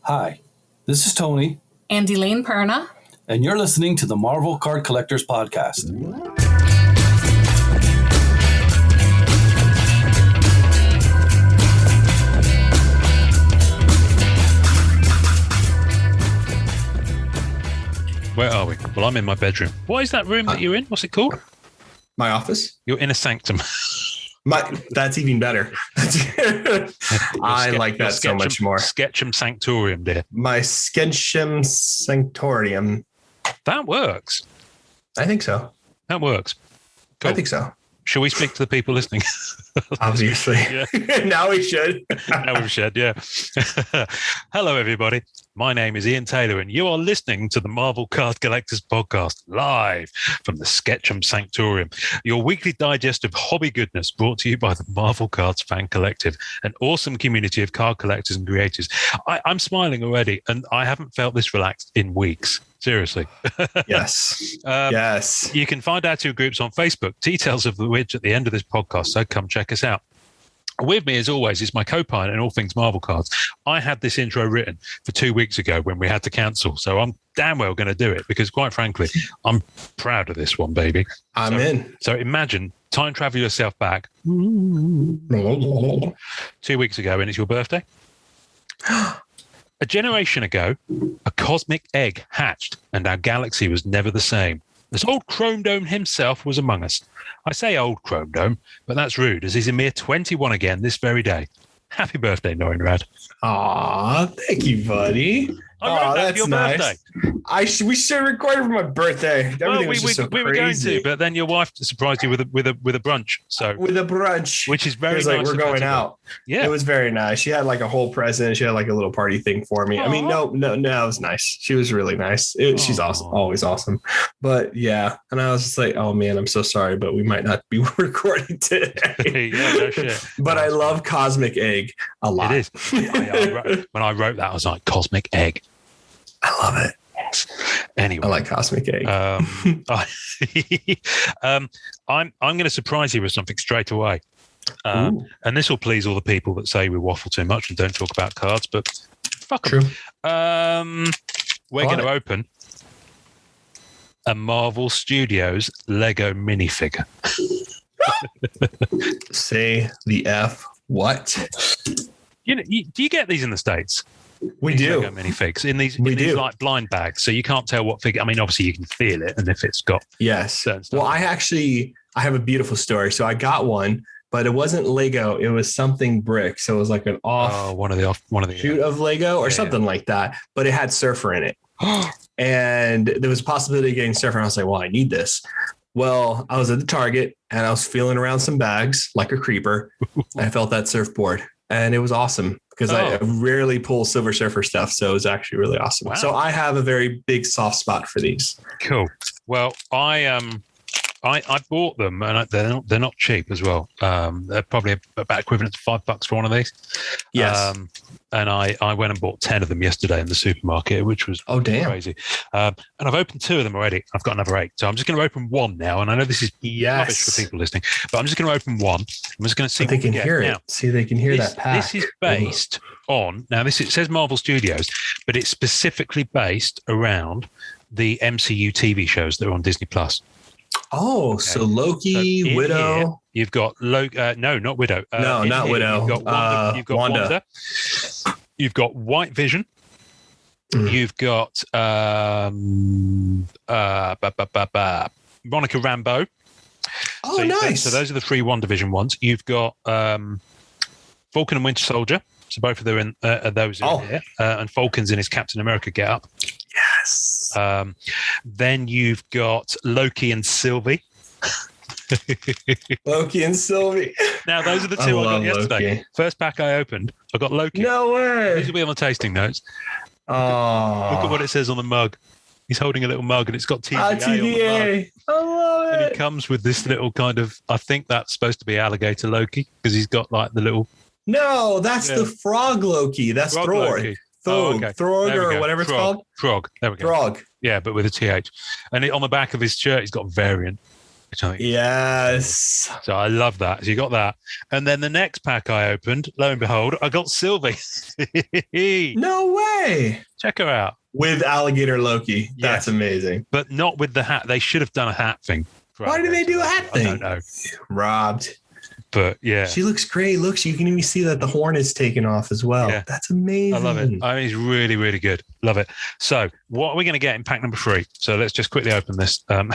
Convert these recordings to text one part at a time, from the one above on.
Hi, this is Tony. And Elaine Perna. And you're listening to the Marvel Card Collectors Podcast. Where are we? Well, I'm in my bedroom. What is that room that you're in? What's it called? My office. You're in a sanctum. That's even better. I like that so much more. Sketchum Sanctorium, dear. My Sketchum Sanctorium. That works. I think so. That works. Cool. I think so. Shall we speak to the people listening? Obviously. Now we should. Now we should, yeah. Hello, everybody. My name is Ian Taylor, and you are listening to the Marvel Card Collectors Podcast, live from the Sketchum Sanctorium, your weekly digest of hobby goodness brought to you by the Marvel Cards Fan Collective, an awesome community of card collectors and creators. I'm smiling already, and I haven't felt this relaxed in weeks. Seriously. Yes. Yes. You can find our two groups on Facebook, details of which at the end of this podcast, so come check us out. With me, as always, is my co-pilot in all things Marvel cards. I had this intro written for 2 weeks ago when we had to cancel, so I'm damn well going to do it because, quite frankly, I'm proud of this one, baby. I'm in. So imagine, time travel yourself back 2 weeks ago, and it's your birthday. A generation ago, a cosmic egg hatched, and our galaxy was never the same. As old Chrome Dome himself was among us. I say old Chrome Dome, but that's rude, as he's a mere 21 again this very day. Happy birthday, Norinrad. Aw, thank you, buddy. Oh, that's nice. Birthday. We should record for my birthday. Everything was just so we were going to, but then your wife surprised you with a brunch. So with a brunch, which is very nice. Like, we're going out. Yeah, it was very nice. She had like a whole present. She had like a little party thing for me. Aww. I mean, no, it was nice. She was really nice. She's awesome, always awesome. But yeah, and I was just like, oh man, I'm so sorry, but we might not be recording today. Yeah, no shit. But I love Cosmic Egg a lot. It is. When I wrote that, I was like, Cosmic Egg. I love it. Yes. Anyway, I like Cosmic Egg. I'm going to surprise you with something straight away, and this will please all the people that say we waffle too much and don't talk about cards. But fuck them. We're going to open a Marvel Studios Lego minifigure. Say the F what? Do you get these in the States? We do. Lego minifigs in these like blind bags, so you can't tell what figure. I mean, obviously you can feel it, and if it's got certain stuff. Well, I have a beautiful story. So I got one, but it wasn't Lego. It was something brick. So it was like an one of the shoot of Lego or something like that. But it had Surfer in it, and there was a possibility of getting Surfer. And I was like, well, I need this. Well, I was at the Target and I was feeling around some bags like a creeper. I felt that surfboard, and it was awesome. Because I rarely pull Silver Surfer stuff, so it was actually really awesome. Wow. So I have a very big soft spot for these. Cool. Well, I bought them, and they're not cheap as well. They're probably about equivalent to $5 for one of these. Yes. And I went and bought 10 of them yesterday in the supermarket, which was crazy. And I've opened 2 of them already. I've got another 8. So I'm just going to open one now. And I know this is rubbish for people listening, but I'm just going to open one. I'm just going to see if they can hear it. Now, see, they can hear that pack. This is based on, now it says Marvel Studios, but it's specifically based around the MCU TV shows that are on Disney+. Oh, okay. So Loki, so Widow. Here, you've got no, not Widow. No, not Widow. You've got Wanda. You've got White Vision. You've got Monica Rambeau. Oh, nice. So those are the 3 WandaVision ones. You've got Falcon and Winter Soldier. So both of them are those in here. And Falcon's in his Captain America get-up. Yes. Then you've got Loki and Sylvie. Loki and Sylvie. Now, those are the 2 I got yesterday. Loki. First pack I opened, I got Loki. No way. These will be on the tasting notes. Oh. Look at what it says on the mug. He's holding a little mug, and it's got TVA on the mug. I love it. And it comes with this little kind of, I think that's supposed to be alligator Loki, because he's got like the little... No, that's the frog Loki. That's Thor. Throg or whatever it's called. Throg. There we go. Throg. Yeah, but with a TH. And on the back of his shirt, he's got variant. which I think Yes. so I love that. So you got that. And then the next pack I opened, lo and behold, I got Sylvie. No way. Check her out. With alligator Loki. That's Yes. amazing. But not with the hat. They should have done a hat thing. Why did they do a hat thing? I don't know. Robbed. But yeah. She looks great. Look, you can even see that the horn is taken off as well. Yeah. That's amazing. I love it. I mean, it's really, really good. Love it. So what are we going to get in pack number 3? So let's just quickly open this. Oh,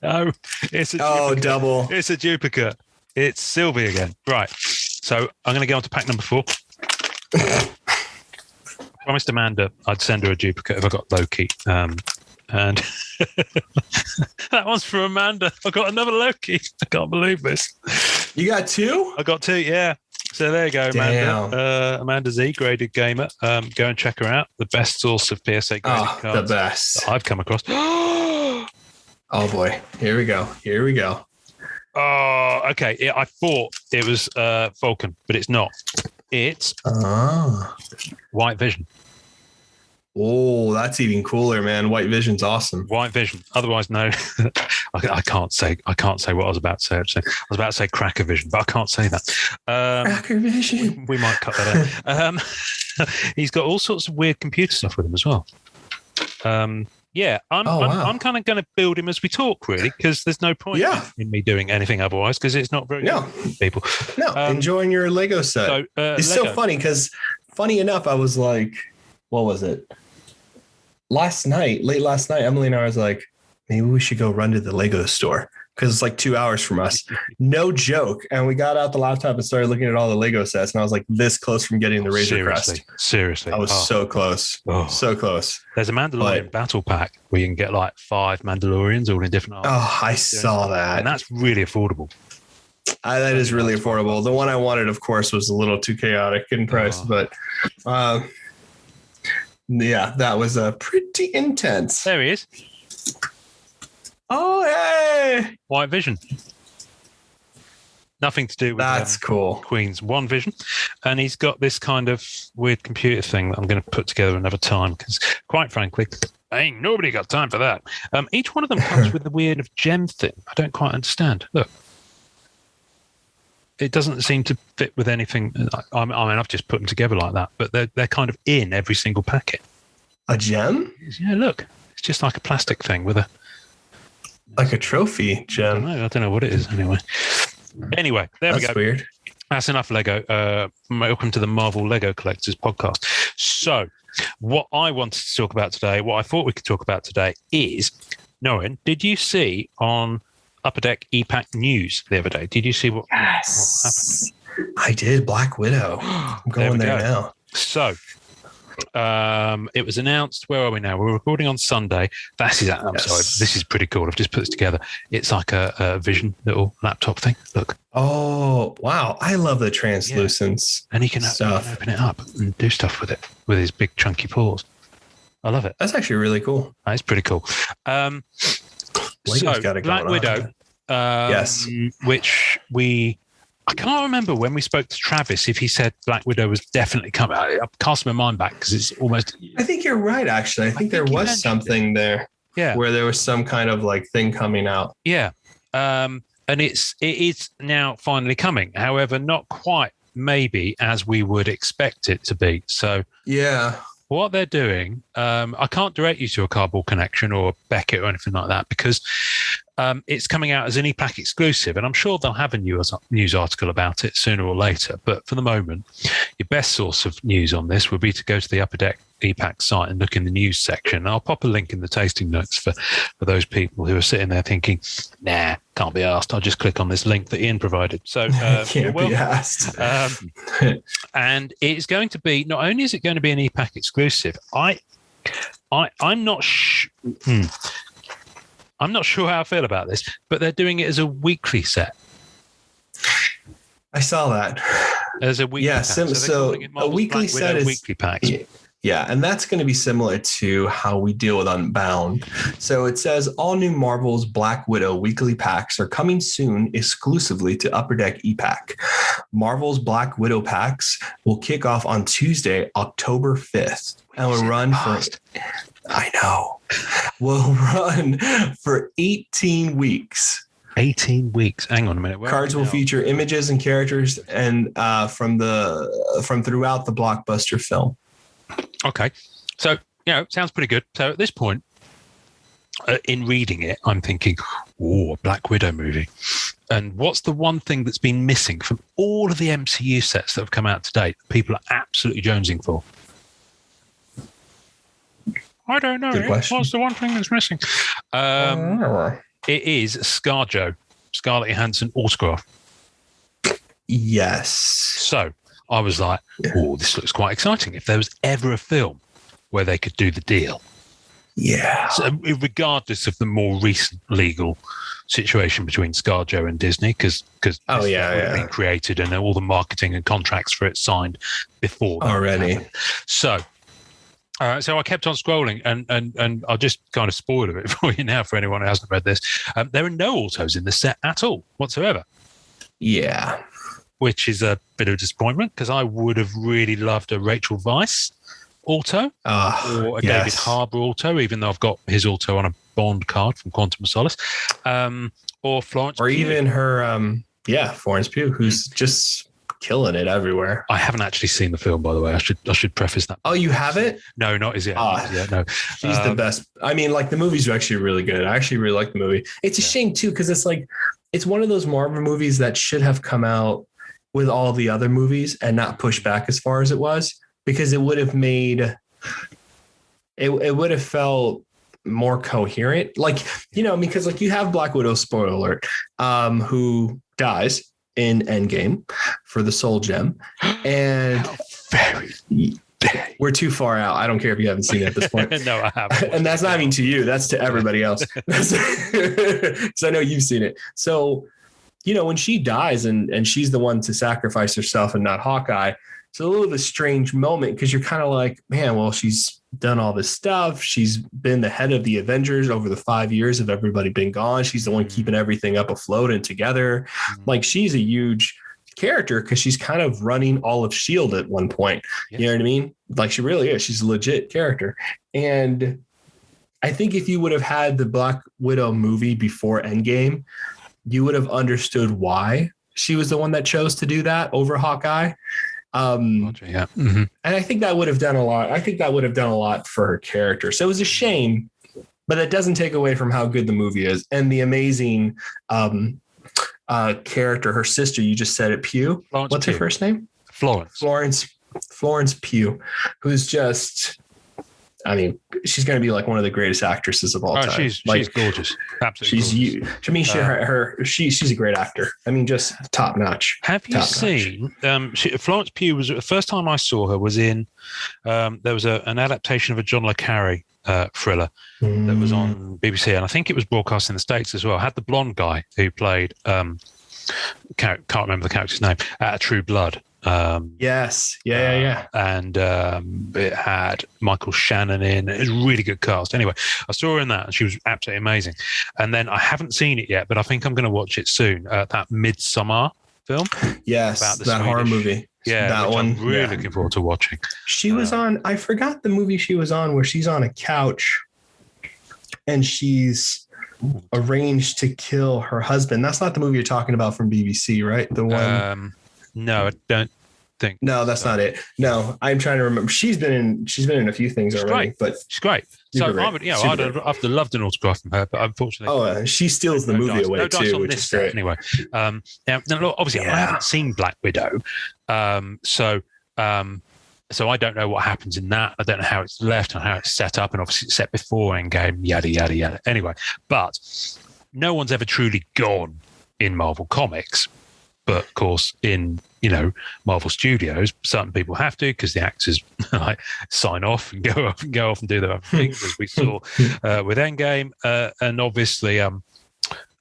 no. It's a duplicate. Double. It's a duplicate. It's Sylvie again. Right. So I'm going to go on to pack number 4. I promised Amanda I'd send her a duplicate if I got Loki. And that one's for Amanda. I got another Loki. I can't believe this. You got 2? I got 2, yeah. So there you go, Amanda. Amanda Z, graded gamer. Go and check her out. The best source of PSA graded cards the best that I've come across. Oh boy, here we go. Oh, okay. I thought it was Falcon, but it's not. It's White Vision. Oh, that's even cooler, man. White Vision's awesome. White Vision. Otherwise, no. I can't say what I was about to say. Actually, I was about to say Cracker Vision, but I can't say that. Cracker Vision. We might cut that out. He's got all sorts of weird computer stuff with him as well. Yeah, I'm kind of going to build him as we talk, really, because there's no point in me doing anything otherwise, because it's not very good for people. No, enjoying your Lego set. So, it's Lego. so funny because, funny enough, I was like, what was it? Late last night, Emily and I was like, maybe we should go run to the Lego store because it's like 2 hours from us. No joke. And we got out the laptop and started looking at all the Lego sets. And I was like this close from getting the Razor Crest. Seriously. I was so close. So close. There's a Mandalorian battle pack where you can get like 5 Mandalorians all in different arts. Oh, I saw that. And that's really affordable. That is really affordable. The one I wanted, of course, was a little too chaotic in price, but yeah, that was pretty intense. There he is. Oh, hey! White Vision. Nothing to do with that's cool. Queen's One Vision. And he's got this kind of weird computer thing that I'm going to put together another time because, quite frankly, ain't nobody got time for that. Each one of them comes with the weird of gem thing. I don't quite understand. Look. It doesn't seem to fit with anything. I mean, I've just put them together like that, but they're kind of in every single packet. A gem? Yeah, look. It's just like a plastic thing with like a trophy gem. I don't know what it is anyway. Anyway, there we go. That's weird. That's enough Lego. Welcome to the Marvel Lego Collectors podcast. So, what I wanted to talk about today, what I thought we could talk about today is, Norrin, did you see on Upper Deck EPAC News the other day? Did you see what happened? I did. Black Widow. I'm going there now. So, it was announced. Where are we now? We're recording on Sunday. Sorry. This is pretty cool. I've just put this together. It's like a Vision little laptop thing. Look. Oh, wow. I love the translucence. And he can open it up and do stuff with it with his big chunky paws. I love it. That's actually really cool. It's pretty cool. So, Black Widow, yes, which I can't remember when we spoke to Travis if he said Black Widow was definitely coming. I cast my mind back because it's almost. I think you're right. Actually, I think there was something there. Yeah, where there was some kind of like thing coming out. Yeah, and it is now finally coming. However, not quite maybe as we would expect it to be. So yeah. What they're doing, I can't direct you to a Cardboard Connection or Beckett or anything like that because it's coming out as an EPAC exclusive, and I'm sure they'll have a news article about it sooner or later. But for the moment, your best source of news on this would be to go to the Upper Deck EPAC site and look in the news section. I'll pop a link in the tasting notes for those people who are sitting there thinking, nah, can't be asked. I'll just click on this link that Ian provided. So can't be asked. And it's going to be, not only is it going to be an EPAC exclusive, I'm not I'm not sure how I feel about this, but they're doing it as a weekly set. I saw that. As a weekly pack. So a weekly set is weekly packs. Yeah, and that's going to be similar to how we deal with Unbound. So it says all new Marvel's Black Widow weekly packs are coming soon exclusively to Upper Deck EPAC. Marvel's Black Widow packs will kick off on Tuesday, October 5th. And will run for... I know. Will run for 18 weeks. 18 weeks. Hang on a minute. Cards will feature images and characters and from throughout the blockbuster film. Okay. So, sounds pretty good. So at this point, in reading it, I'm thinking, a Black Widow movie. And what's the one thing that's been missing from all of the MCU sets that have come out to date that people are absolutely jonesing for? I don't know. What's the one thing that's missing? It is ScarJo, Scarlett Johansson autograph. Yes. So I was like, this looks quite exciting. If there was ever a film where they could do the deal. Yeah. So regardless of the more recent legal situation between ScarJo and Disney, because been created and all the marketing and contracts for it signed before that already. Happened. So I kept on scrolling, and I'll just kind of spoil it for you now for anyone who hasn't read this. There are no autos in the set at all whatsoever. Yeah. Which is a bit of a disappointment because I would have really loved a Rachel Weisz auto or a David Harbour auto, even though I've got his auto on a Bond card from Quantum of Solace, or Florence or Pugh. even her, Florence Pugh, who's just killing it everywhere. I haven't actually seen the film, by the way. I should preface that. Oh, you haven't? No, not as yet. No, she's the best. I mean, like the movies are actually really good. I actually really like the movie. It's a shame too because it's one of those Marvel movies that should have come out with all the other movies and not pushed back as far as it was, because it would have made it would have felt more coherent. Because you have Black Widow, spoiler alert, who dies in Endgame for the Soul Gem. And we're too far out. I don't care if you haven't seen it at this point. No, I haven't. And that's not even to you. That's to everybody else. So I know you've seen it. So, when she dies and she's the one to sacrifice herself and not Hawkeye, it's a little bit of a strange moment because you're kind of like, man, well, she's done all this stuff. She's been the head of the Avengers over the 5 years of everybody being gone. She's the one keeping everything up afloat and together. Like, she's a huge character because she's kind of running all of S.H.I.E.L.D. at one point. You know what I mean? Like, she really is. She's a legit character. And I think if you would have had the Black Widow movie before Endgame, you would have understood why she was the one that chose to do that over Hawkeye. And I think that would have done a lot. I think that would have done a lot for her character. So it was a shame, but that doesn't take away from how good the movie is and the amazing character, her sister. You just said it, Pugh. What's her first name? Florence Pugh, who's just, I mean, she's going to be like one of the greatest actresses of all time. She's gorgeous. Absolutely. She's a great actor. I mean, just top notch. Have you seen Florence Pugh? Was the first time I saw her was in there was an adaptation of a John le Carré thriller that was on BBC, and I think it was broadcast in the States as well. Had the blonde guy who played can't remember the character's name, True Blood. Yes. And it had Michael Shannon in. It was a really good cast. Anyway, I saw her in that and she was absolutely amazing. And then I haven't seen it yet, but I think I'm going to watch it soon. That Midsommar film. Yes, about that horror movie. Yeah, that one. I'm really looking forward to watching. She was on, I forgot the movie she was on, where she's on a couch and she's arranged to kill her husband. That's not the movie you're talking about from BBC, right? The one. No, I don't think. No, that's not it. No, I'm trying to remember. She's been in a few things already, but she's great. So I'd have loved an autograph from her, but unfortunately, she steals the movie away too, which is great. Anyway, now look, obviously, I haven't seen Black Widow, so I don't know what happens in that. I don't know how it's left and how it's set up, and obviously it's set before Endgame, yada yada yada. Anyway, but no one's ever truly gone in Marvel Comics. But of course, in Marvel Studios, certain people have to because the actors sign off and go off and do their own things, as we saw with Endgame, and obviously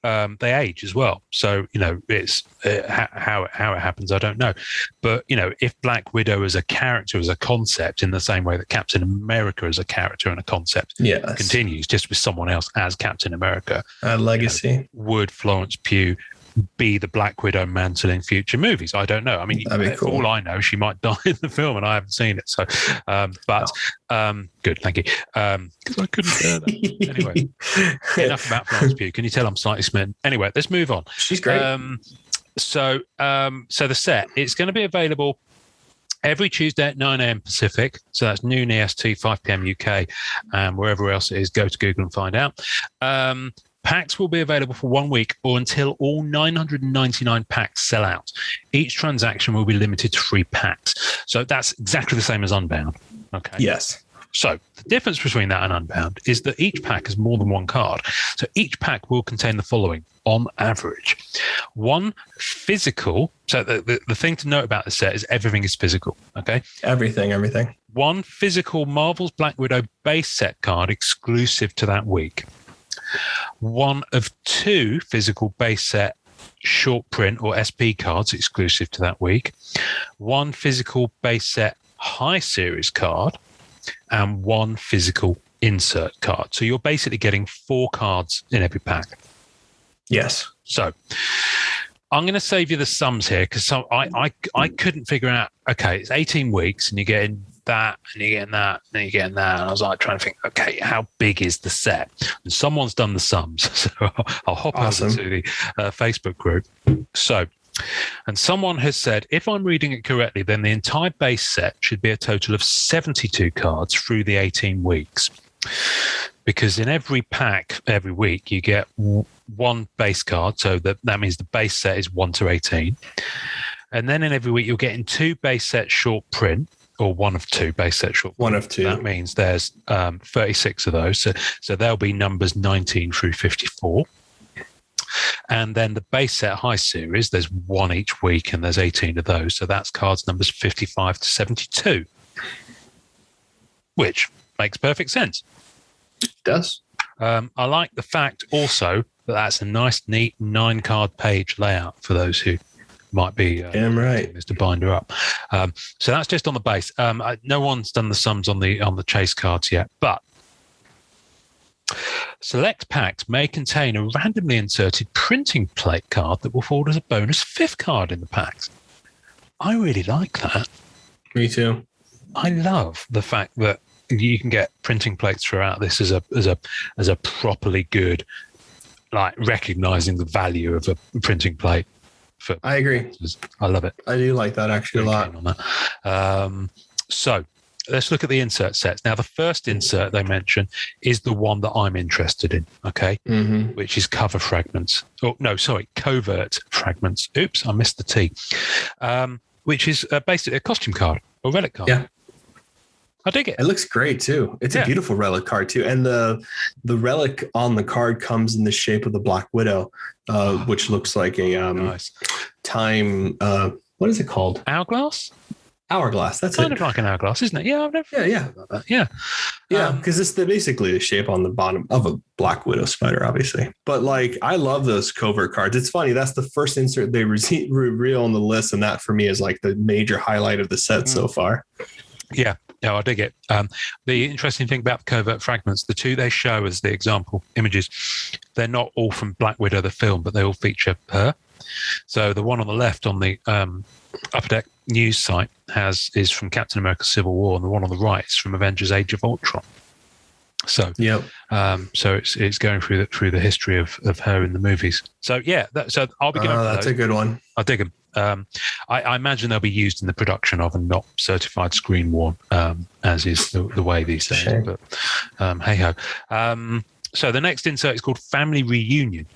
they age as well. So it's how it happens, I don't know. But if Black Widow as a character, as a concept, in the same way that Captain America as a character and a concept continues, just with someone else as Captain America, legacy, would Florence Pugh be the Black Widow mantle in future movies. I don't know. I mean, That'd be for cool. all I know, she might die in the film, and I haven't seen it. So, good, thank you. Because I couldn't bear that. Anyway, enough about Florence Pugh. Can you tell I'm slightly smitten? Anyway, let's move on. She's great. So the set, it's going to be available every Tuesday at 9 a.m. Pacific. So that's noon EST, 5 p.m. UK, and wherever else it is, go to Google and find out. Packs will be available for 1 week or until all 999 packs sell out. Each transaction will be limited to 3 packs. So that's exactly the same as Unbound. Okay. Yes. So the difference between that and Unbound is that each pack has more than one card. So each pack will contain the following on average: 1 physical. So the thing to note about the set is everything is physical. Okay. Everything. 1 physical Marvel's Black Widow base set card exclusive to that week. 1 of 2 physical base set short print or SP cards exclusive to that week. 1 physical base set high series card. And 1 physical insert card. So you're basically getting 4 cards in every pack. Yes. So I'm going to save you the sums here because I couldn't figure out, okay, it's 18 weeks and you're getting that and you're getting that and you're getting that. And I was like trying to think, okay, how big is the set? And someone's done the sums. So I'll hop over to the Facebook group. And someone has said, if I'm reading it correctly, then the entire base set should be a total of 72 cards through the 18 weeks. Because in every pack, every week, you get 1 base card. So that means the base set is 1 to 18. And then in every week, you're getting 2 base set short print, or 1 of 2 base set short print. 1 of 2. That means there's 36 of those. So there'll be numbers 19 through 54. And then the base set high series, there's 1 each week and there's 18 of those. So that's cards numbers 55 to 72, which makes perfect sense. It does. I like the fact also that that's a nice, neat 9-card page layout for those who might be damn right is to bind her up. So that's just on the base. No one's done the sums on the chase cards yet, but select packs may contain a randomly inserted printing plate card that will fall as a bonus 5th card in the packs. I really like that. Me too. I love the fact that you can get printing plates throughout this as a properly good, like recognizing the value of a printing plate. I agree. I love it. I do like that actually a lot. On that. So let's look at the insert sets. Now, the first insert they mention is the one that I'm interested in, okay, which is cover fragments. Oh, no, sorry, covert fragments. Oops, I missed the T. Which is basically a costume card or relic card. Yeah. I dig it. It looks great too. It's a beautiful relic card too. And the relic on the card comes in the shape of the Black Widow, which looks like a nice time, what is it called? Hourglass. That's kind of like an hourglass, isn't it? Yeah, I've never about that. Yeah, because it's basically the shape on the bottom of a Black Widow spider, obviously. But like, I love those covert cards. It's funny. That's the first insert they reveal on the list, and that for me is like the major highlight of the set so far. Yeah. No, I dig it. The interesting thing about the covert fragments, the 2 they show as the example images, they're not all from Black Widow, the film, but they all feature her. So the one on the left on the Upper Deck news site is from Captain America Civil War, and the one on the right is from Avengers Age of Ultron. So so it's going through the history of her in the movies. So yeah, so I'll be going for that's those. a good one. I dig them. I imagine they'll be used in the production of and not certified screen worn, as is the way these days. Shame. But hey ho. So the next insert is called Family Reunion.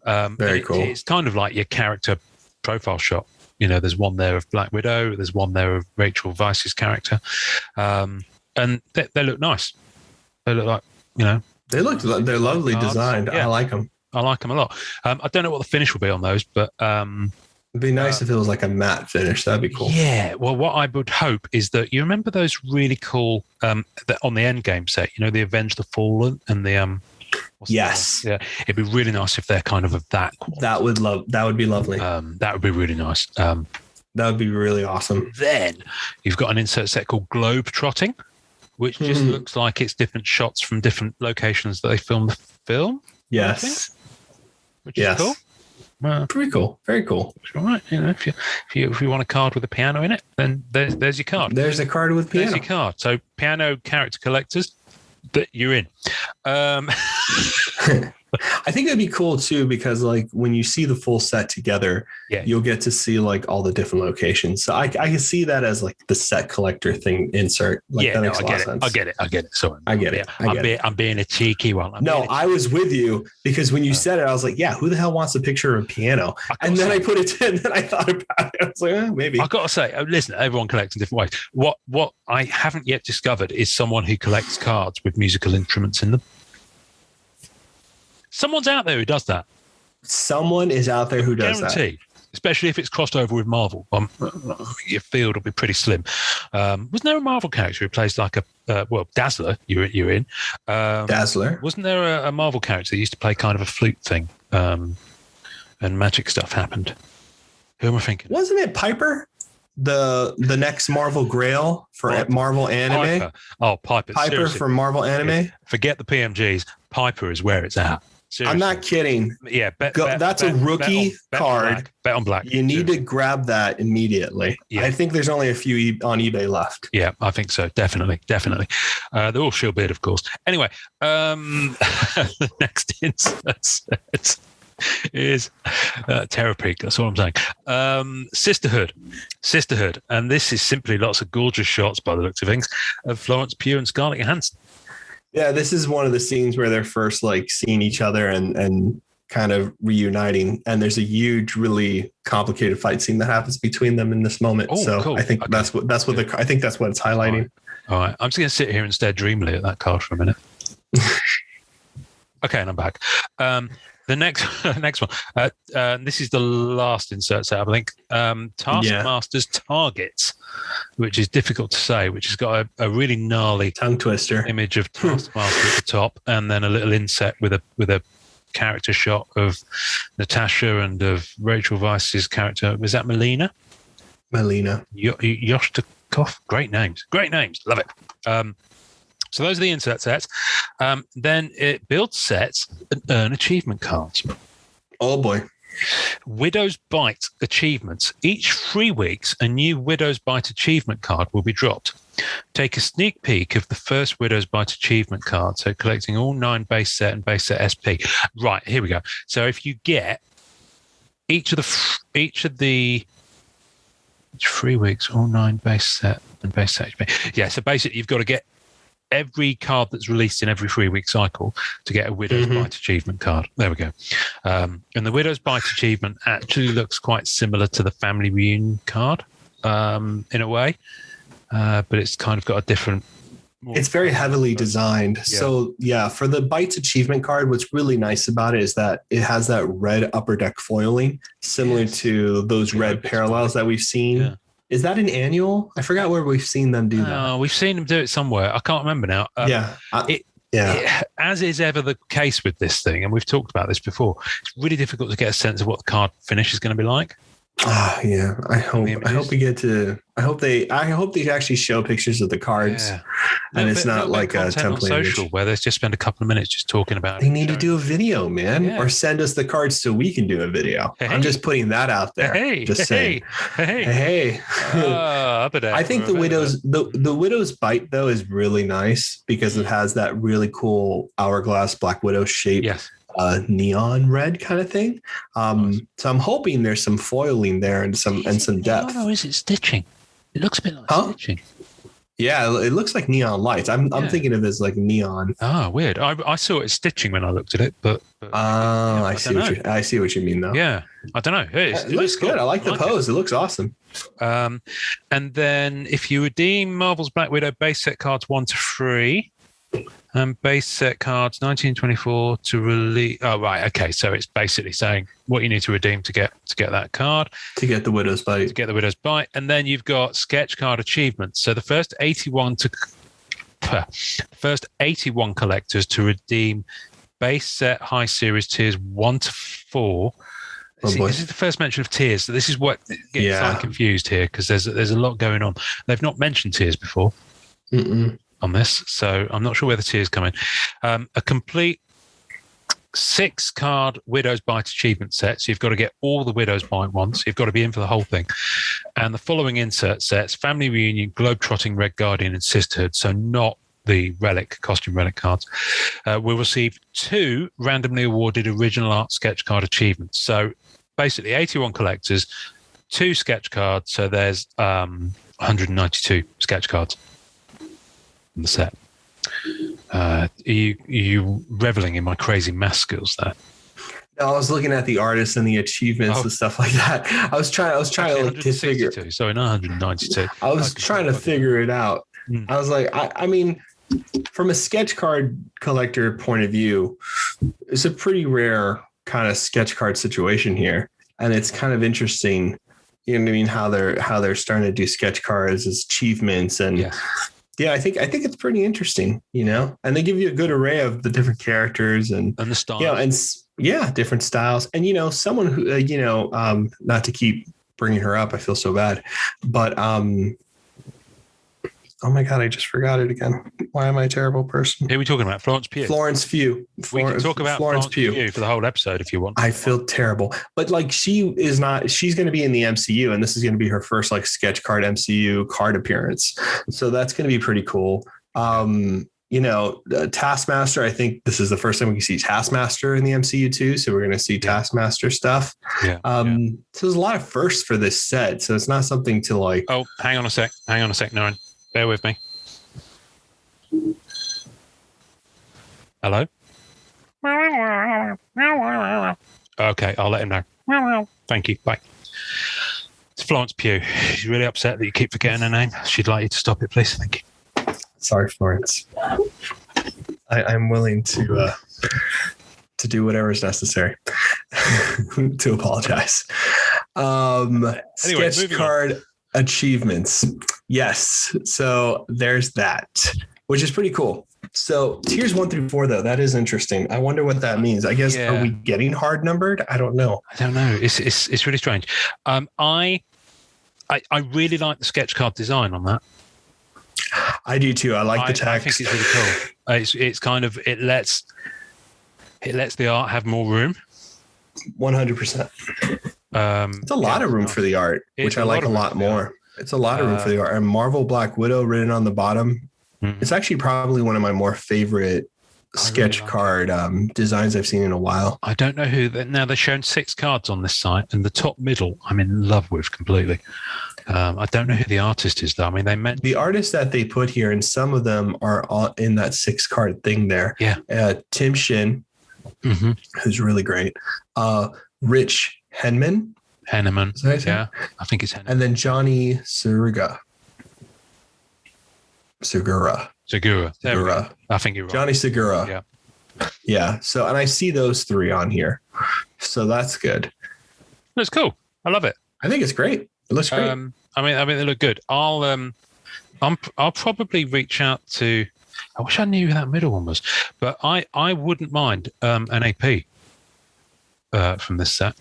Very cool. It's kind of like your character profile shot. You know, there's one there of Black Widow. There's one there of Rachel Weisz's character, and they look nice. They look like, you know, they're lovely cards. designed. Yeah. I like them. I like them a lot. I don't know what the finish will be on those, but it'd be nice if it was like a matte finish. That'd be cool. Yeah. Well, what I would hope is that you remember those really cool on the Endgame set. You know, the Avenge the Fallen and the yes. Yeah. It'd be really nice if they're kind of that quality. That would be lovely. That would be really nice. That would be really awesome. Then you've got an insert set called Globe Trotting, which just looks like it's different shots from different locations that they filmed the film. Yes. Which is cool. Pretty cool. Very cool. All right. If you want a card with a piano in it, then there's your card. There's a card with piano. There's your card. So piano character collectors, that you're in. I think it'd be cool too, because like when you see the full set together, you'll get to see like all the different locations. So I can see that as like the set collector thing insert. Like that makes a lot of sense. I get it. Sorry. I get it. I'm being a cheeky one. I was with you because when you said it, I was like, yeah, who the hell wants a picture of a piano? And then I put it in, and then I thought about it. I was like, maybe. I got to say, listen, everyone collects in different ways. What I haven't yet discovered is someone who collects cards with musical instruments in them. Someone's out there who does that. Someone is out there who does Guaranteed. Especially if it's crossed over with Marvel. Your field will be pretty slim. Wasn't there a Marvel character who plays like Dazzler? You're in. Dazzler. Wasn't there a Marvel character that used to play kind of a flute thing, and magic stuff happened? Who am I thinking? Wasn't it Piper? The next Marvel Grail for Marvel Anime? Piper. Oh, Piper. Piper Seriously. for Marvel Anime? Forget the PMGs. Piper is where it's at. Seriously. I'm not kidding. Yeah, that's a rookie card. Bet on black. You need to grab that immediately. Yeah. I think there's only a few on eBay left. Yeah, I think so. Definitely. They're all Shieldbeard, of course. Anyway, the next insert is Terror Peak. That's all I'm saying. Sisterhood. And this is simply lots of gorgeous shots, by the looks of things, of Florence Pugh and Scarlett Johansson. Yeah, this is one of the scenes where they're first like seeing each other and kind of reuniting. And there's a huge, really complicated fight scene that happens between them in this moment. Oh, so cool. I think that's what I think that's what it's highlighting. All right. I'm just going to sit here and stare dreamily at that card for a minute. Okay, and I'm back. The next one. This is the last insert set, I think. Taskmaster's Targets, which is difficult to say, which has got a really gnarly tongue twister image of Taskmaster at the top, and then a little inset with a character shot of Natasha and of Rachel Weisz's character. Was that Melina? Yoshtakov. Great names. Love it. So those are the insert sets. Then it builds sets and earn achievement cards. Oh boy. Widow's Bite achievements. Each 3 weeks, a new Widow's Bite achievement card will be dropped. Take a sneak peek of the first Widow's Bite achievement card. So collecting all 9 base set and base set SP. Right, here we go. So if you get each of the 3 weeks, all 9 base set and base set SP. Yeah, so basically you've got to get every card that's released in every 3-week cycle to get a Widow's Bite achievement card. There we go. And the Widow's Bite achievement actually looks quite similar to the Family Reunion card in a way, but it's kind of got a different... It's very heavily designed. Yeah. So yeah, for the Bites achievement card, what's really nice about it is that it has that red upper deck foiling, similar to those red parallels that we've seen. Yeah. Is that an annual? I forgot where we've seen them do that. We've seen them do it somewhere. I can't remember now. As is ever the case with this thing, and we've talked about this before, it's really difficult to get a sense of what the card finish is going to be like. Yeah. I hope they actually show pictures of the cards, and it's not like a template on social where they just spend a couple of minutes just talking about it. They need to do a video, man, or send us the cards so we can do a video. Hey. I'm just putting that out there. Saying. Hey. I think the Widow's Bite though is really nice because it has that really cool hourglass Black Widow shape. Yes. Neon red kind of thing. So I'm hoping there's some foiling there and some depth. Oh, is it stitching? It looks a bit like stitching. Yeah, it looks like neon lights. I'm thinking of it as like neon. Oh, weird. I saw it stitching when I looked at it, but I see what you mean though. Yeah, I don't know. It looks good. I like the pose. It looks awesome. And then if you redeem Marvel's Black Widow base set cards 1 to 3. And base set cards 1924 to release. Oh, right. Okay. So it's basically saying what you need to redeem to get that card. To get the Widow's Bite. And then you've got sketch card achievements. So the first 81 collectors to redeem base set high series tiers 1 to 4. This is the first mention of tiers. So this is what gets slightly confused here because there's a lot going on. They've not mentioned tiers before. On this, so I'm not sure where the tiers come in. A complete 6 card Widow's Bite achievement set. So you've got to get all the Widow's Bite ones. You've got to be in for the whole thing. And the following insert sets: Family Reunion, Globetrotting, Red Guardian, and Sisterhood. So not the costume relic cards. Will receive 2 randomly awarded original art sketch card achievements. So basically 81 collectors, 2 sketch cards. So there's 192 sketch cards in the set. You reveling in my crazy math skills there? No, I was looking at the artists and the achievements and stuff like that. I was trying to figure. Sorry, not 192. I was trying to figure it out. I was like, I mean, from a sketch card collector point of view, it's a pretty rare kind of sketch card situation here, and it's kind of interesting. You know what I mean? How they're starting to do sketch cards as achievements, and yeah, I think it's pretty interesting. You know, and they give you a good array of the different characters and the styles. You know, and different styles, and you know, someone who not to keep bringing her up, I feel so bad, but oh my God, I just forgot it again. Why am I a terrible person? Who are we talking about? Florence Pugh. Florence Pugh. We can talk about Florence Pugh for the whole episode if you want. I feel terrible. But like she's going to be in the MCU, and this is going to be her first like sketch card MCU card appearance. So that's going to be pretty cool. Taskmaster, I think this is the first time we can see Taskmaster in the MCU too. So we're going to see Taskmaster stuff. So there's a lot of firsts for this set. So it's not something to like. Oh, hang on a sec, Norrin. Bear with me. Hello? Okay, I'll let him know. Thank you. Bye. It's Florence Pugh. She's really upset that you keep forgetting her name. She'd like you to stop it, please. Thank you. Sorry, Florence. I'm willing to do whatever is necessary to apologize. Anyway, sketch card achievements. Yes. So there's that, which is pretty cool. So tiers 1 through 4, though, that is interesting. I wonder what that means. I guess, are we getting hard numbered? I don't know. It's really strange. I really like the sketch card design on that. I do too. I like the text. I think it's really cool. It's kind of, it lets the art have more room. 100%. It's a lot of room for the art, which I like a lot more. It's a lot of room for the art. And Marvel Black Widow written on the bottom. It's actually probably one of my more favorite sketch card designs I've seen in a while. I don't know who. Now they're showing 6 cards on this site, and the top middle I'm in love with completely. I don't know who the artist is though. I mean, they meant the artists that they put here, and some of them are all in that 6 card thing there. Yeah. Tim Shin, who's really great. Rich Henneman. Yeah, I think it's Henneman. And then Johnny Segura. I think you're right. Johnny Segura. Yeah. So, and I see those 3 on here. So that's good. That's cool. I love it. I think it's great. It looks great. I mean, they look good. I'll probably reach out to. I wish I knew who that middle one was, but I wouldn't mind an AP from this set.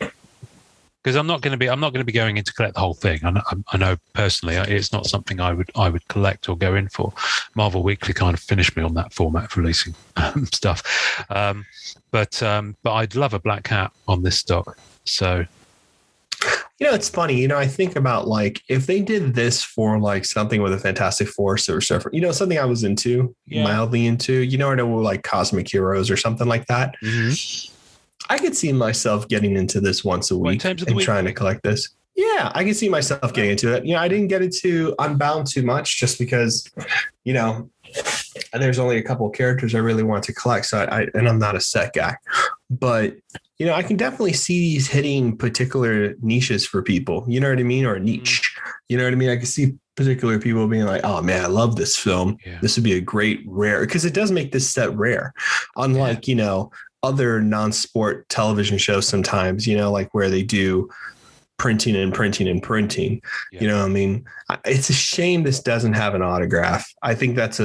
Because I'm not going to be going in to collect the whole thing. I know personally it's not something I would collect or go in for. Marvel Weekly kind of finished me on that format for releasing stuff. But I'd love a black hat on this stock. So, it's funny. I think about like if they did this for like something with a Fantastic Four, Silver Surfer. Something I was mildly into. I know like Cosmic Heroes or something like that. Mm-hmm. I could see myself getting into this once a week and trying to collect this. Yeah, I can see myself getting into it. I didn't get into Unbound too much just because, there's only a couple of characters I really want to collect. So I'm not a set guy, but I can definitely see these hitting particular niches for people. You know what I mean? Or a niche. You know what I mean? I can see particular people being like, oh man, I love this film. Yeah. This would be a great rare, because it does make this set rare. Unlike, other non-sport television shows sometimes, like where they do printing. Yeah. You know what I mean? It's a shame this doesn't have an autograph. I think that's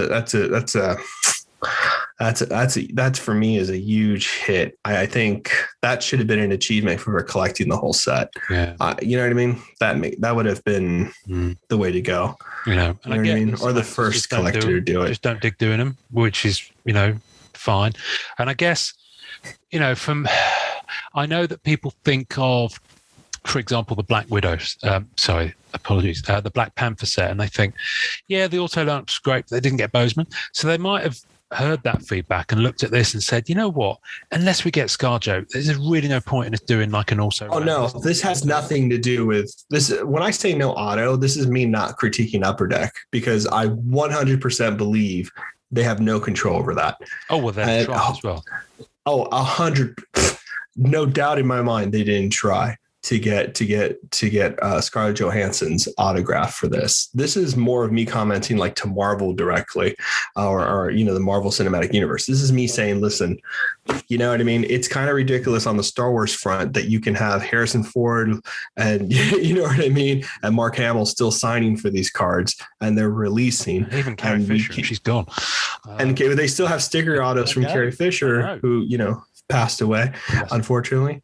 for me is a huge hit. I think that should have been an achievement for collecting the whole set. Yeah. You know what I mean? That would have been the way to go. And I get or the first collector to do it. Just don't dig doing them, which is, fine. And I guess I know that people think of, for example, the Black Widows. The Black Panther set, and they think, yeah, the auto launch is great, but they didn't get Bozeman. So they might have heard that feedback and looked at this and said, you know what? Unless we get ScarJo, there's really no point in us doing like an also. Oh no, this has nothing to do with this. When I say no auto, this is me not critiquing Upper Deck, because I 100% believe they have no control over that. Oh well, they're trying as well. Oh, 100, no doubt in my mind they didn't try to get Scarlett Johansson's autograph for this. This is more of me commenting like to Marvel directly, or the Marvel Cinematic Universe. This is me saying, listen, you know what I mean? It's kind of ridiculous on the Star Wars front that you can have Harrison Ford and you know what I mean, and Mark Hamill still signing for these cards, and they're releasing. Even Carrie Fisher, she's gone. And they still have sticker autos from Carrie Fisher, who passed away, unfortunately.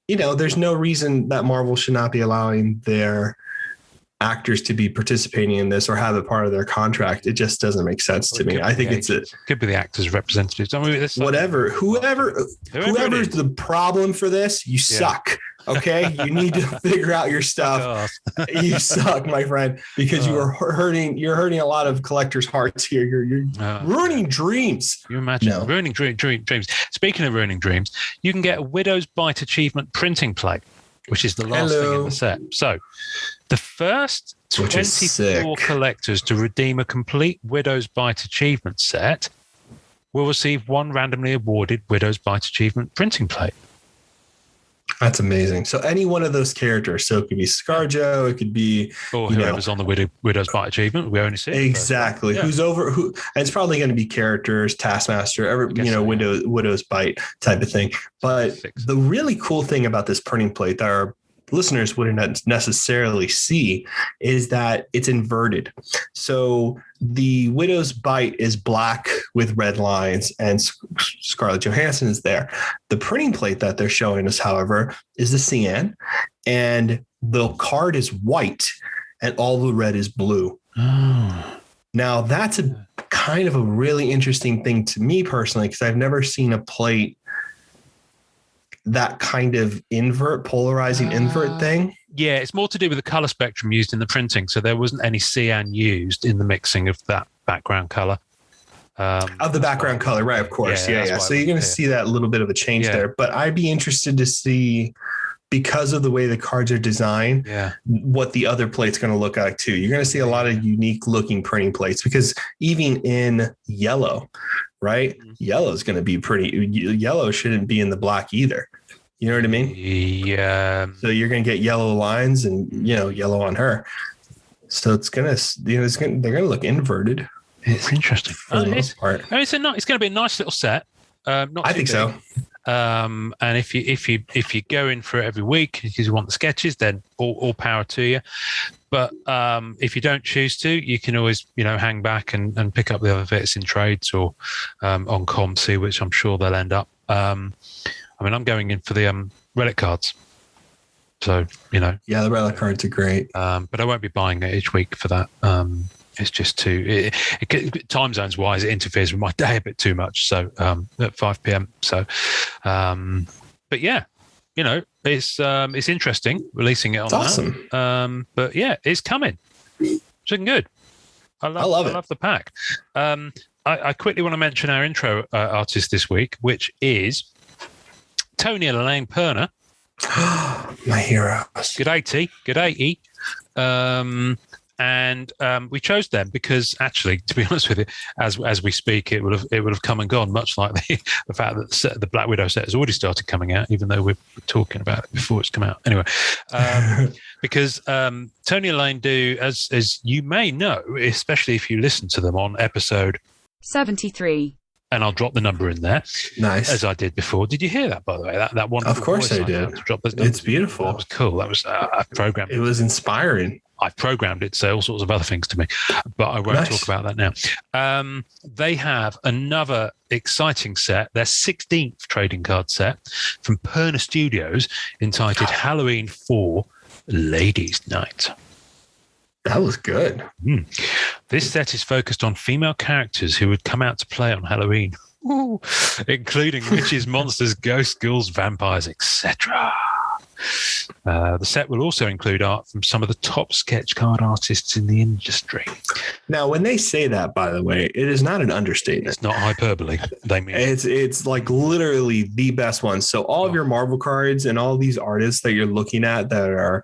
There's no reason that Marvel should not be allowing their actors to be participating in this or have it part of their contract. It just doesn't make sense to me. I think could be the actors' representatives. I mean, whoever's the problem for this, you suck. Okay, you need to figure out your stuff. You suck, my friend, because you are hurting. You're hurting a lot of collectors' hearts here. You're ruining dreams. You imagine ruining dreams. Speaking of ruining dreams, you can get a Widow's Bite Achievement printing plate, which is the last thing in the set. So, the first 24 collectors to redeem a complete Widow's Bite Achievement set will receive one randomly awarded Widow's Bite Achievement printing plate. That's amazing. So any one of those characters. So it could be ScarJo, it could be whoever's on the Widow's Bite Achievement. We only see exactly who's over who, and it's probably going to be characters, Taskmaster, Widow's Bite type of thing. But the really cool thing about this printing plate that our listeners wouldn't necessarily see is that it's inverted. So the Widow's Bite is black with red lines, and Scarlett Johansson is there. The printing plate that they're showing us, however, is the cyan, and the card is white, and all the red is blue. Oh. Now, that's a kind of a really interesting thing to me personally, because I've never seen a plate that kind of polarizing invert thing. Yeah, it's more to do with the color spectrum used in the printing. So there wasn't any cyan used in the mixing of that background color. Of the background color, right? Of course. Yeah. So you're going to see that little bit of a change there. But I'd be interested to see, because of the way the cards are designed, what the other plate's going to look like too. You're going to see a lot of unique looking printing plates, because even in yellow, right? Yellow is going to be yellow shouldn't be in the black either. You know what I mean? Yeah. So you're going to get yellow lines and, yellow on her. So it's going to, they're going to look inverted. It's interesting. For the most part. It's going to be a nice little set. I think so. And if you go in for it every week because you want the sketches, then all power to you. But if you don't choose to, you can always hang back and pick up the other bits in trades or on ComC, which I'm sure they'll end up. I'm going in for the relic cards. So yeah, the relic cards are great. But I won't be buying it each week for that. It's just time zones wise, it interferes with my day a bit too much. So at 5 p.m. So, but yeah, it's interesting releasing it on awesome. that. But yeah, it's coming. It's looking good. I love the pack. I quickly want to mention our intro artist this week, which is Tony and Elaine Perna. My heroes. G'day, T. G'day, E. And we chose them because, actually, to be honest with you, as we speak, it would have come and gone, much like the fact that the Black Widow set has already started coming out, even though we're talking about it before it's come out. Anyway, because Tony and Elaine do, as you may know, especially if you listen to them on episode 73. And I'll drop the number in there. Nice. As I did before. Did you hear that, by the way? That one. Of course I did. It's beautiful. That was cool. That was I programmed. It was inspiring. I've programmed it to say all sorts of other things to me, but I won't talk about that now. They have another exciting set, their 16th trading card set from Perna Studios, entitled Halloween 4 Ladies' Night. That was good. This set is focused on female characters who would come out to play on Halloween. including witches, monsters, ghosts, ghouls, vampires, etc. The set will also include art from some of the top sketch card artists in the industry. Now, when they say that, by the way, it is not an understatement. It's not hyperbole. They mean it's like literally the best one. So all of your Marvel cards and all these artists that you're looking at that are,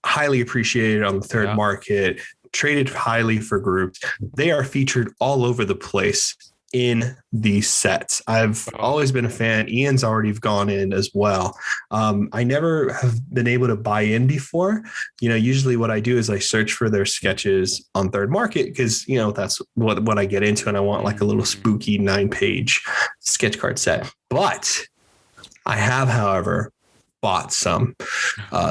highly appreciated on the third market, traded highly for groups, they are featured all over the place in these sets. I've always been a fan. Ian's already gone in as well. I never have been able to buy in before. Usually what I do is I search for their sketches on third market because, that's what I get into. And I want like a little spooky 9-page sketch card set. But I have, however, bought some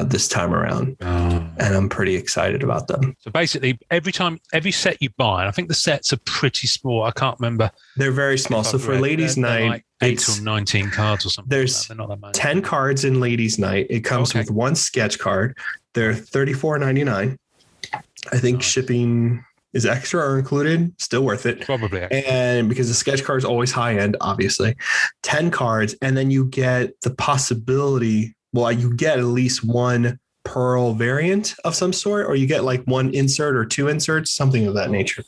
this time around, and I'm pretty excited about them. So basically, every set you buy, and I think the sets are pretty small. I can't remember. They're very small. So for Ladies' Night, like 8 or 19 cards or something. There's They're not that many. 10 cards in Ladies' Night. It comes with one sketch card. They're $34.99. I think shipping is extra or included, still worth it. Probably extra. And because the sketch card is always high end, obviously. 10 cards, and then you get the possibility. Well, you get at least one pearl variant of some sort, or you get like one insert or two inserts, something of that nature,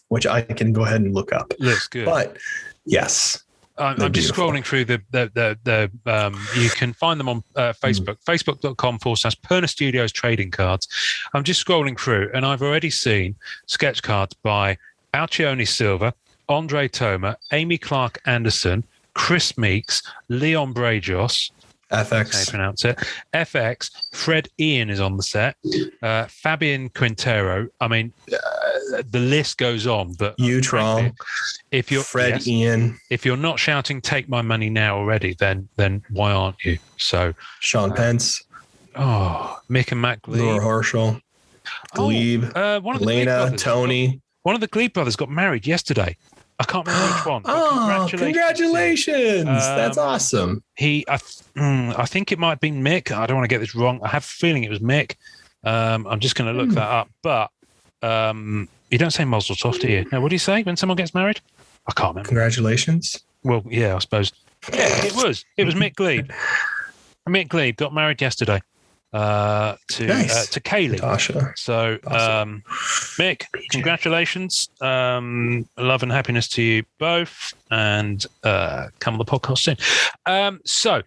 which I can go ahead and look up. Looks good. But yes, I'm just scrolling through the you can find them on Facebook, facebook.com/Perna Studios Trading Cards. I'm just scrolling through, and I've already seen sketch cards by Alcione Silva, Andre Toma, Amy Clark Anderson, Chris Meeks, Leon Brajos, FX. How you pronounce it? FX. Fred Ian is on the set. Fabian Quintero. I mean, the list goes on. But Utron. If you're Ian. If you're not shouting "Take my money now" already, then why aren't you? So Sean Pence. Mick and Matt Glebe. Laura Herschel. Glebe. One of the Elena. Glebe brothers. Tony. One of the Glebe brothers got married yesterday. I can't remember which one. Congratulations. That's awesome. I think it might have been Mick. I don't want to get this wrong. I have a feeling it was Mick. I'm just going to look that up. But you don't say Mazel Tov, do you? No, what do you say when someone gets married? I can't remember. Congratulations. Well, yeah, I suppose. Yeah, it was Mick Glebe. Mick Glebe got married yesterday to Kaylee. Tasha. So, Mick, congratulations. Love and happiness to you both, and come on the podcast soon.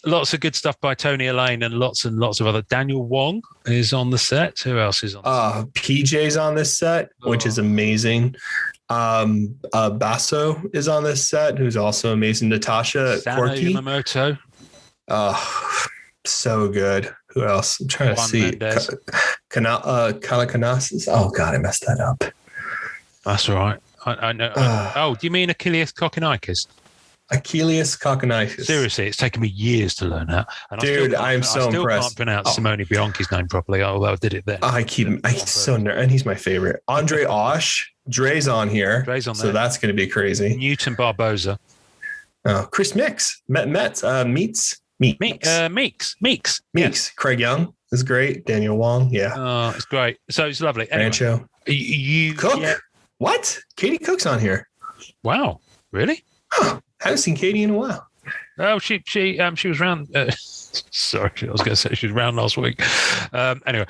Lots of good stuff by Tony Elaine and lots of other. Daniel Wong is on the set. Who else is on the set? PJ's on this set, which is amazing. Basso is on this set, who's also amazing. Natasha Corky. Yamamoto. So good. Who else? I'm trying to see. Kalakanas. Oh God, I messed that up. That's all right. I know. Do you mean Achilles Kokonakis? Achilles Kokonakis. Seriously, it's taken me years to learn that. And I'm so impressed. I can't pronounce Simone Bianchi's name properly, although I did it then. I so nerd, and he's my favorite. Andre Osh. Dre's on here. Dre's on there. So that's going to be crazy. Newton Barboza. Chris Meeks. Meeks. Meeks. Craig Young is great. Daniel Wong. Yeah. Oh, it's great. So it's lovely. Anyway, Rancho. You Cook. Yeah. What? Katie Cook's on here. Wow. Really? Haven't seen Katie in a while. Oh, she was around. Sorry, I was going to say she was around last week. Anyway,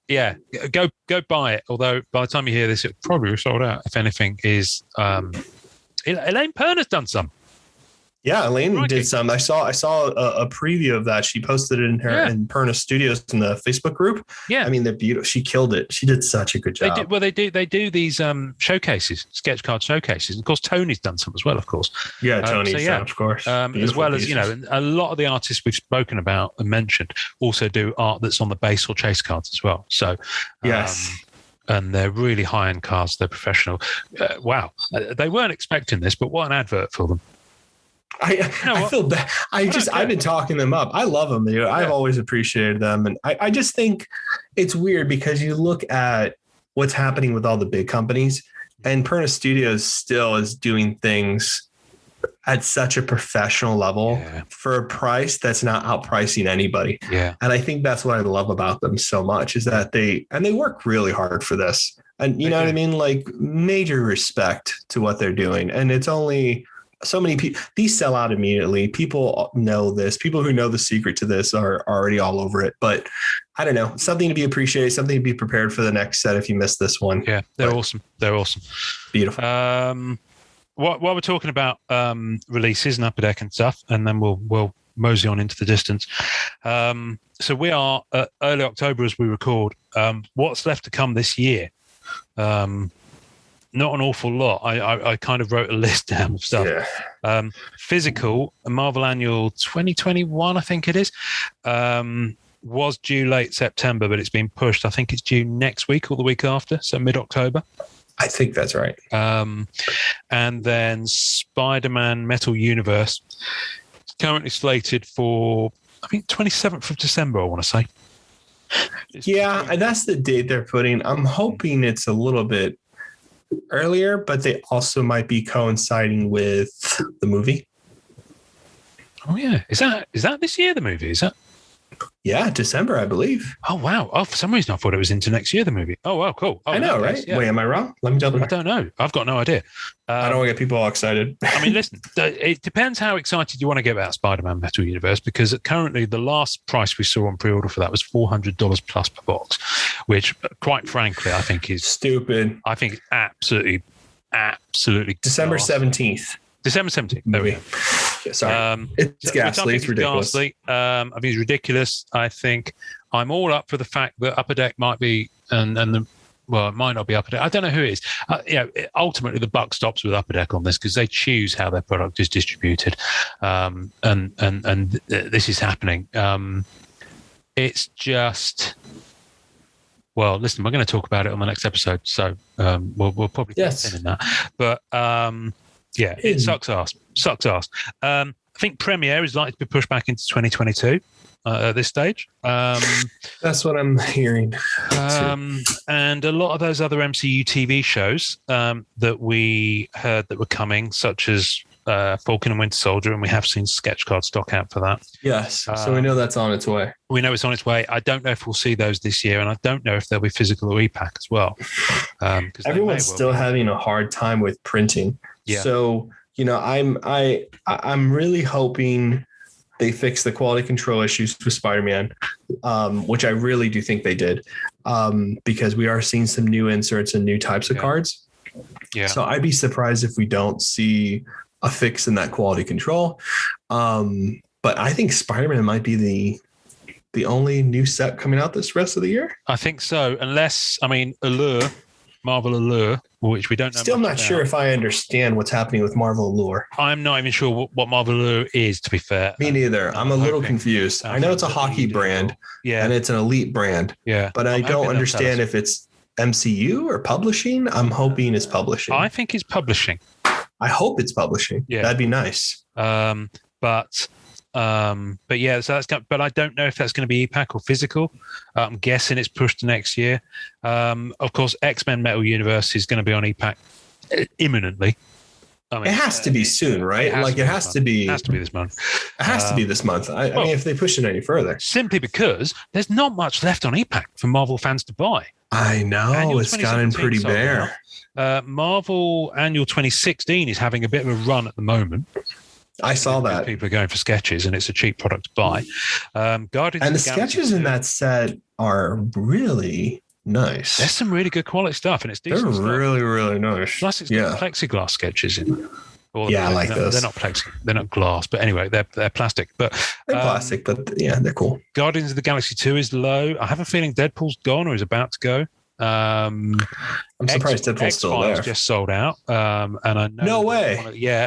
yeah, go buy it. Although by the time you hear this, it probably be sold out. If anything, is Elaine Perna's done some. Yeah, Elaine did some. I saw a preview of that. She posted it in in Perna Studios in the Facebook group. Yeah, I mean they're beautiful. She killed it. She did such a good job. They do these showcases, sketch card showcases. And of course, Tony's done some as well. Of course, yeah, Tony's done, of course, as well as a lot of the artists we've spoken about and mentioned also do art that's on the base or chase cards as well. So yes. And they're really high-end cards. They're professional. Wow, they weren't expecting this, but what an advert for them. I feel bad. I've been talking them up. I love them. I've always appreciated them. And I just think it's weird because you look at what's happening with all the big companies and Perna Studios still is doing things at such a professional level Yeah. for a price that's not outpricing anybody. Yeah. And I think that's what I love about them so much is that they work really hard for this. And you know what I mean? Like major respect to what they're doing. And it's only so many people, these sell out immediately. People know this. People who know the secret to this are already all over it. But I don't know, something to be appreciated, something to be prepared for the next set if you missed this one. Yeah, they're awesome. They're awesome. Beautiful. While we're talking about releases and Upper Deck and stuff, and then we'll mosey on into the distance. So we are early October as we record. What's left to come this year? Not an awful lot. I kind of wrote a list down of stuff. Yeah. Physical, Marvel Annual 2021, I think it is, was due late September, but it's been pushed. I think it's due next week or the week after, so mid-October. I think that's right. And then Spider-Man Metal Universe is currently slated for, I think, 27th of December, I want to say. Yeah, and that's the date they're putting. I'm hoping it's a little bit earlier, but they also might be coinciding with the movie. Oh yeah, is that this year? The movie is that? Yeah, December, I believe. Oh wow! Oh, for some reason I thought it was into next year. The movie. Oh wow, cool. Oh, I know, right? Yeah. Wait, am I wrong? Let me double. I don't know. I've got no idea. I don't want to get people all excited. I mean, listen, it depends how excited you want to get about Spider-Man Metal Universe, because currently the last price we saw on pre-order for that was $400 plus per box, which, quite frankly, I think is stupid. I think it's absolutely December 17th. December 17th. There we go. Sorry. It's ghastly. It's ridiculous. Ghastly. I think it's ridiculous. I think I'm all up for the fact that Upper Deck might be, well, it might not be Upper Deck. I don't know who it is. Ultimately, the buck stops with Upper Deck on this because they choose how their product is distributed. And this is happening. It's just... Well, listen, we're going to talk about it on the next episode, so we'll probably get in that. But yeah, it sucks ass. I think Premiere is likely to be pushed back into 2022 at this stage. That's what I'm hearing. And a lot of those other MCU TV shows that we heard that were coming, such as Falcon and Winter Soldier, and we have seen sketch card stock out for that. Yes, so we know that's on its way. We know it's on its way. I don't know if we'll see those this year, and I don't know if they'll be physical or e-pack as well. Everyone's still having a hard time with printing. Yeah. So, you know, I'm really hoping they fix the quality control issues with Spider-Man, which I really do think they did, because we are seeing some new inserts and new types of cards. Yeah. So I'd be surprised if we don't see a fix in that quality control. But I think Spider-Man might be the only new set coming out this rest of the year. I think so, unless, I mean, Marvel Allure, which we don't know. Still not sure if I understand what's happening with Marvel Allure. I'm not even sure what Marvel Allure is, to be fair. Me neither. I'm a little confused. I know it's a hockey brand, and it's an elite brand, but I don't understand if it's MCU or publishing. I'm hoping it's publishing. I think it's publishing. I hope it's publishing. Yeah. That'd be nice. But yeah, so but I don't know if that's going to be e-pack or physical. I'm guessing it's pushed to next year. Of course, X-Men Metal Universe is going to be on e-pack imminently. I mean, it has to be soon, right? It has to be this month. It has to be this month. I mean, if they push it any further. Simply because there's not much left on e-pack for Marvel fans to buy. I know. It's gotten pretty bare. Marvel Annual 2016 is having a bit of a run at the moment. I saw that. People are going for sketches, and it's a cheap product to buy. Guardians and the sketches in that set are really nice. There's some really good quality stuff, and it's decent. They're stuff. really, really nice. Plus, it's got plexiglass sketches in. I like those. They're not plexi. They're not glass, but anyway, they're plastic. But they're plastic, but yeah, they're cool. Guardians of the Galaxy 2 is low. I have a feeling Deadpool's gone or is about to go. I'm surprised Deadpool's still there. Just sold out, and I know. No way.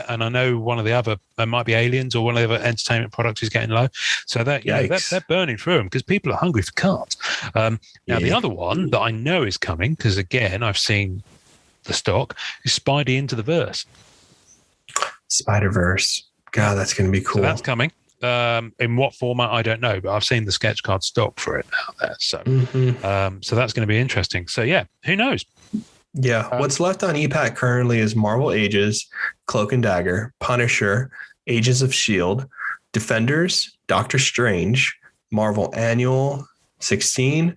And I know one of the other, it might be Aliens or one of the other entertainment products is getting low. So that they're burning through them because people are hungry for cards. Now the other one that I know is coming, because again I've seen the stock, is Spidey Into the Verse. Spider-Verse. God, that's going to be cool. So that's coming. In what format, I don't know, but I've seen the sketch card stock for it out there. So, so that's going to be interesting. So yeah, who knows? Yeah. What's left on EPAC currently is Marvel Ages, Cloak and Dagger, Punisher, Ages of S.H.I.E.L.D., Defenders, Doctor Strange, Marvel Annual 16,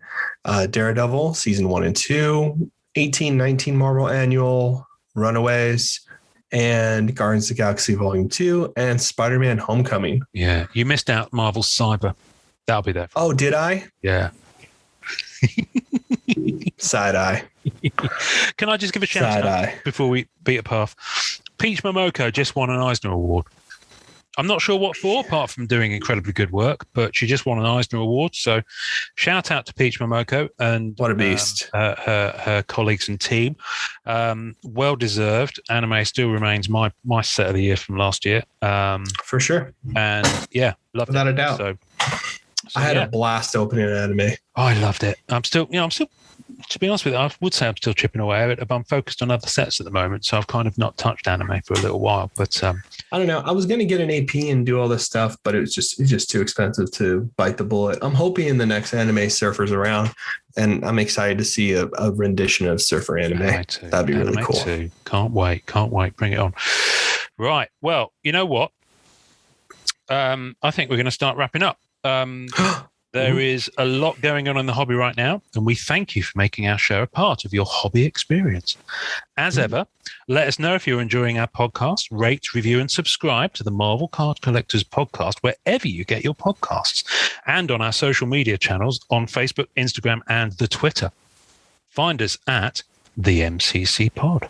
Daredevil Season 1 and 2, 18-19 Marvel Annual, Runaways, and Guardians of the Galaxy Volume 2, and Spider-Man Homecoming. Yeah. You missed out Marvel Cyber. That'll be there. Oh, did I? Yeah. Side eye. Can I just give a shout Side out eye. before we beat a path? Peach Momoko just won an Eisner Award. I'm not sure what for, apart from doing incredibly good work, but she just won an Eisner Award. So shout out to Peach Momoko and What a beast. her colleagues and team. Well deserved. Anime still remains my set of the year from last year. For sure. And yeah, loved Without it. a doubt. So I had a blast opening an anime. Oh, I loved it. I'm still, to be honest with you, I would say I'm still chipping away at it, but I'm focused on other sets at the moment. So I've kind of not touched anime for a little while, but I don't know. I was going to get an AP and do all this stuff, but it's just too expensive to bite the bullet. I'm hoping in the next anime Surfer's around, and I'm excited to see a rendition of Surfer anime. That'd be really cool. Too. Can't wait. Bring it on. Right. Well, you know what? I think we're going to start wrapping up. There is a lot going on in the hobby right now, and we thank you for making our show a part of your hobby experience. As ever, let us know if you're enjoying our podcast. Rate, review, and subscribe to the Marvel Card Collectors podcast wherever you get your podcasts, and on our social media channels on Facebook, Instagram, and the Twitter. Find us at the MCC Pod.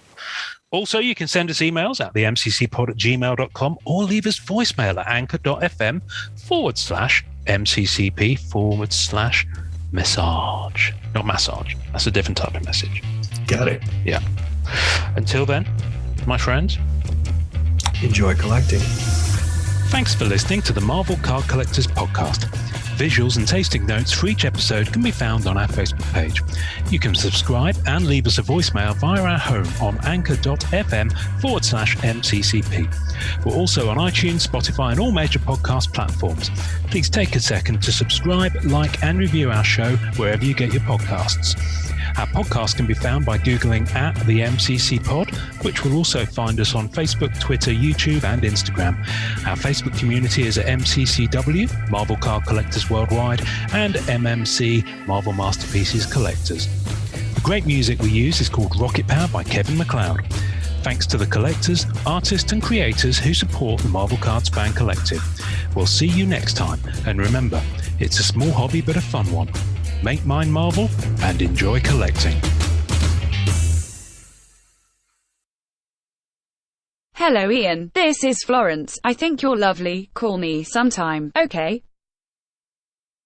Also, you can send us emails at themccpod@gmail.com or leave us voicemail at anchor.fm/MCCP/massage. Not massage. That's a different type of message. Got it. Yeah. Until then, my friends, enjoy collecting. Thanks for listening to the Marvel Card Collectors podcast. Visuals and tasting notes for each episode can be found on our Facebook page. You can subscribe and leave us a voicemail via our home on anchor.fm/MCCP. We're also on iTunes, Spotify, and all major podcast platforms. Please take a second to subscribe, like, and review our show wherever you get your podcasts. Our podcast can be found by Googling at the MCC Pod, which will also find us on Facebook, Twitter, YouTube, and Instagram. Our Facebook community is at MCCW, Marvel Card Collectors Worldwide, and MMC, Marvel Masterpieces Collectors. The great music we use is called Rocket Power by Kevin MacLeod. Thanks to the collectors, artists, and creators who support the Marvel Cards Fan Collective. We'll see you next time, and remember, it's a small hobby but a fun one. Make mine Marvel and enjoy collecting. Hello Ian, this is Florence. I think you're lovely. Call me sometime, okay?